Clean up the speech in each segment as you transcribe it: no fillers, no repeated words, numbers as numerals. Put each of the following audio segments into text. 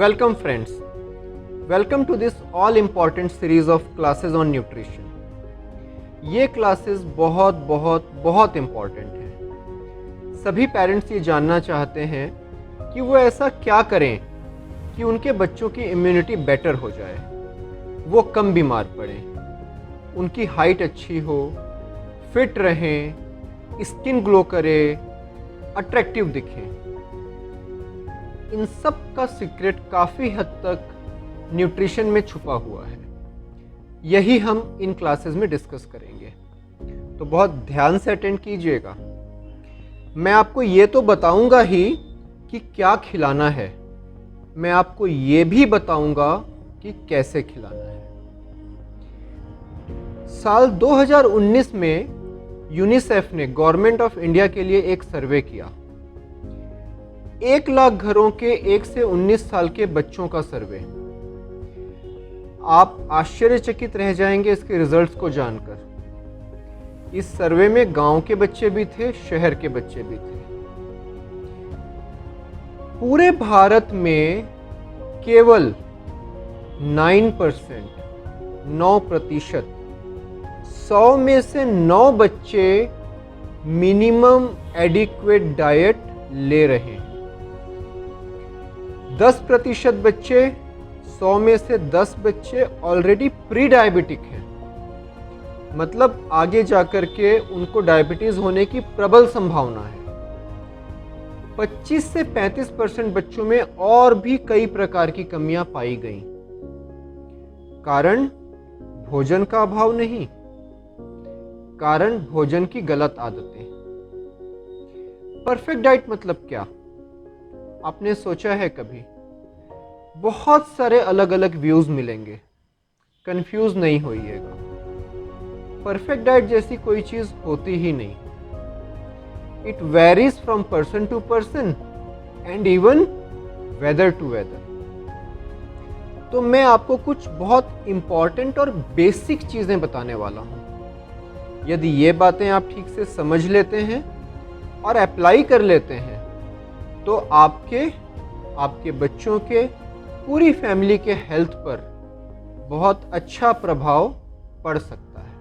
Welcome friends. Welcome to this all important series of classes on nutrition. ये classes बहुत important हैं। सभी parents ये जानना चाहते हैं कि वो ऐसा क्या करें कि उनके बच्चों की इम्यूनिटी बेटर हो जाए, वो कम बीमार पड़ें, उनकी हाइट अच्छी हो, फिट रहें, स्किन ग्लो करे, अट्रैक्टिव दिखें। इन सब का सीक्रेट काफ़ी हद तक न्यूट्रिशन में छुपा हुआ है। यही हम इन क्लासेस में डिस्कस करेंगे, तो बहुत ध्यान से अटेंड कीजिएगा। मैं आपको ये तो बताऊंगा ही कि क्या खिलाना है, मैं आपको ये भी बताऊंगा कि कैसे खिलाना है। साल 2019 में यूनिसेफ ने गवर्नमेंट ऑफ इंडिया के लिए एक सर्वे किया। 1 लाख घरों के 1 से 19 साल के बच्चों का सर्वे। आप आश्चर्यचकित रह जाएंगे इसके रिजल्ट्स को जानकर। इस सर्वे में गांव के बच्चे भी थे, शहर के बच्चे भी थे। पूरे भारत में केवल 9% 100 में से 9 बच्चे मिनिमम एडिक्वेट डाइट ले रहे हैं। 10% बच्चे, 100 में से 10 बच्चे ऑलरेडी प्री डायबिटिक हैं, मतलब आगे जाकर के उनको डायबिटीज होने की प्रबल संभावना है। 25 से 35% बच्चों में और भी कई प्रकार की कमियां पाई गई। कारण भोजन का अभाव नहीं, कारण भोजन की गलत आदतें। परफेक्ट डाइट मतलब क्या, आपने सोचा है कभी? बहुत सारे अलग अलग व्यूज मिलेंगे, कंफ्यूज नहीं होइएगा। परफेक्ट डाइट जैसी कोई चीज होती ही नहीं। It varies from person to person and even weather to weather. तो मैं आपको कुछ बहुत इंपॉर्टेंट और बेसिक चीजें बताने वाला हूं। यदि ये बातें आप ठीक से समझ लेते हैं और अप्लाई कर लेते हैं तो आपके बच्चों के, पूरी फैमिली के हेल्थ पर बहुत अच्छा प्रभाव पड़ सकता है।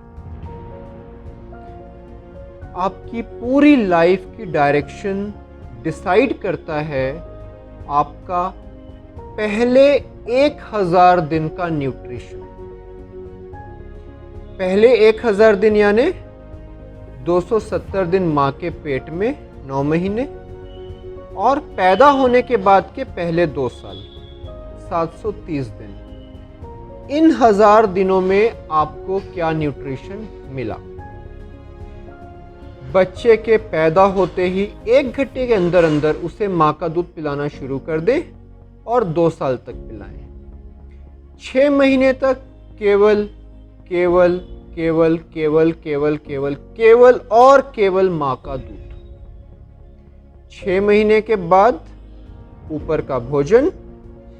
आपकी पूरी लाइफ की डायरेक्शन डिसाइड करता है आपका पहले 1000 दिन का न्यूट्रिशन। पहले 1000 दिन यानी 270 दिन मां के पेट में, 9 महीने, और पैदा होने के बाद के पहले 2 साल 730 दिन। इन 1000 दिनों में आपको क्या न्यूट्रिशन मिला? बच्चे के पैदा होते ही 1 घंटे के अंदर अंदर उसे मां का दूध पिलाना शुरू कर दें और 2 साल तक पिलाएं। 6 महीने तक केवल मां का दूध। 6 महीने के बाद ऊपर का भोजन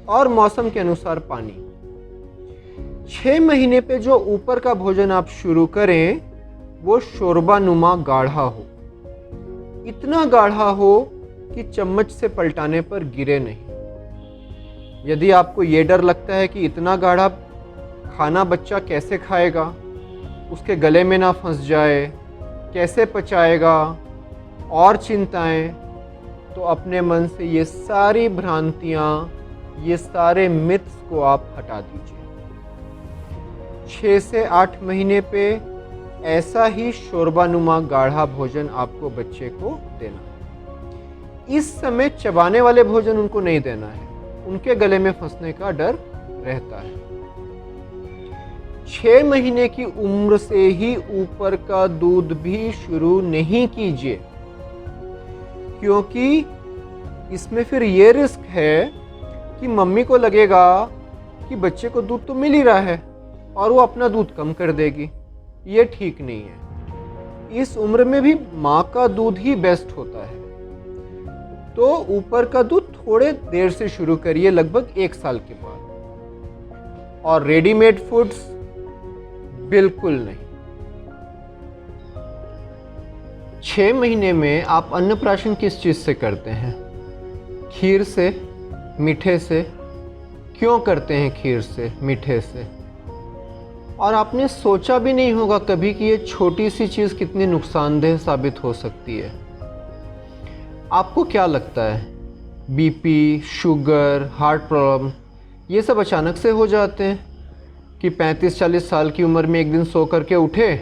और मौसम के अनुसार पानी। 6 महीने पे जो ऊपर का भोजन आप शुरू करें वो शोरबा नुमा गाढ़ा हो, इतना गाढ़ा हो कि चम्मच से पलटाने पर गिरे नहीं। यदि आपको ये डर लगता है कि इतना गाढ़ा खाना बच्चा कैसे खाएगा, उसके गले में ना फंस जाए, कैसे पचाएगा, और चिंताएं, तो अपने मन से ये सारी भ्रांतियां, ये सारे मिथ्स को आप हटा दीजिए। 6 से 8 महीने पे ऐसा ही शोरबानुमा गाढ़ा भोजन आपको बच्चे को देना है। इस समय चबाने वाले भोजन उनको नहीं देना है, उनके गले में फंसने का डर रहता है। 6 महीने की उम्र से ही ऊपर का दूध भी शुरू नहीं कीजिए, क्योंकि इसमें फिर ये रिस्क है कि मम्मी को लगेगा कि बच्चे को दूध तो मिल ही रहा है और वो अपना दूध कम कर देगी। ये ठीक नहीं है। इस उम्र में भी माँ का दूध ही बेस्ट होता है। तो ऊपर का दूध थोड़े देर से शुरू करिए, लगभग 1 साल के बाद। और रेडीमेड फूड्स बिल्कुल नहीं। 6 महीने में आप अन्नप्राशन किस चीज़ से करते हैं? खीर से, मीठे से, क्यों करते हैं खीर से, मीठे से। और आपने सोचा भी नहीं होगा कभी कि ये छोटी सी चीज़ कितनी नुकसानदेह साबित हो सकती है। आपको क्या लगता है बीपी, शुगर, हार्ट प्रॉब्लम ये सब अचानक से हो जाते हैं कि 35-40 साल की उम्र में एक दिन सो करके उठे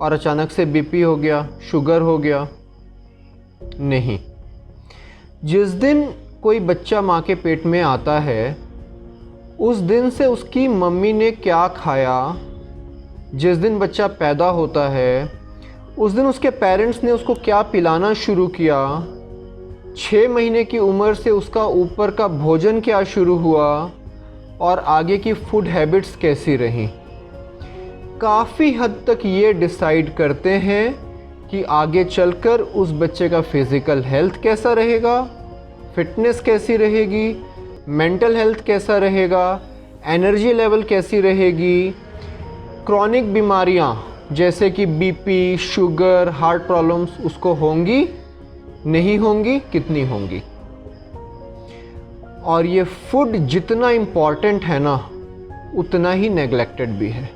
और अचानक से बीपी हो गया, शुगर हो गया? नहीं। जिस दिन कोई बच्चा माँ के पेट में आता है उस दिन से उसकी मम्मी ने क्या खाया, जिस दिन बच्चा पैदा होता है उस दिन उसके पेरेंट्स ने उसको क्या पिलाना शुरू किया, 6 महीने की उम्र से उसका ऊपर का भोजन क्या शुरू हुआ और आगे की फूड हैबिट्स कैसी रहीं, काफ़ी हद तक ये डिसाइड करते हैं कि आगे चलकर उस बच्चे का फिज़िकल हेल्थ कैसा रहेगा, फिटनेस कैसी रहेगी, मेंटल हेल्थ कैसा रहेगा, एनर्जी लेवल कैसी रहेगी, क्रॉनिक बीमारियां जैसे कि बीपी, शुगर, हार्ट प्रॉब्लम्स उसको होंगी, नहीं होंगी, कितनी होंगी। और ये फूड जितना इम्पॉर्टेंट है ना उतना ही नेग्लेक्टेड भी है।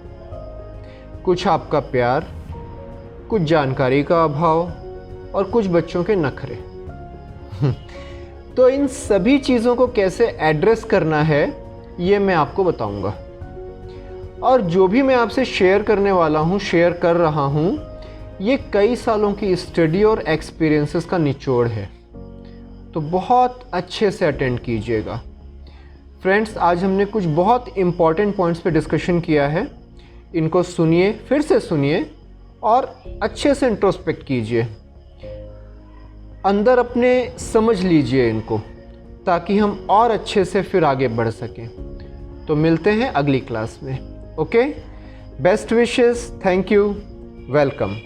कुछ आपका प्यार, कुछ जानकारी का अभाव और कुछ बच्चों के नखरे। तो इन सभी चीज़ों को कैसे एड्रेस करना है ये मैं आपको बताऊंगा। और जो भी मैं आपसे शेयर करने वाला हूँ, शेयर कर रहा हूँ, ये कई सालों की स्टडी और एक्सपीरियंसेस का निचोड़ है। तो बहुत अच्छे से अटेंड कीजिएगा। फ्रेंड्स, आज हमने कुछ बहुत इम्पॉर्टेंट पॉइंट्स पे डिस्कशन किया है। इनको सुनिए, फिर से सुनिए और अच्छे से इंट्रोस्पेक्ट कीजिए, अंदर अपने समझ लीजिए इनको, ताकि हम और अच्छे से फिर आगे बढ़ सकें। तो मिलते हैं अगली क्लास में। Okay, best wishes, thank you, welcome.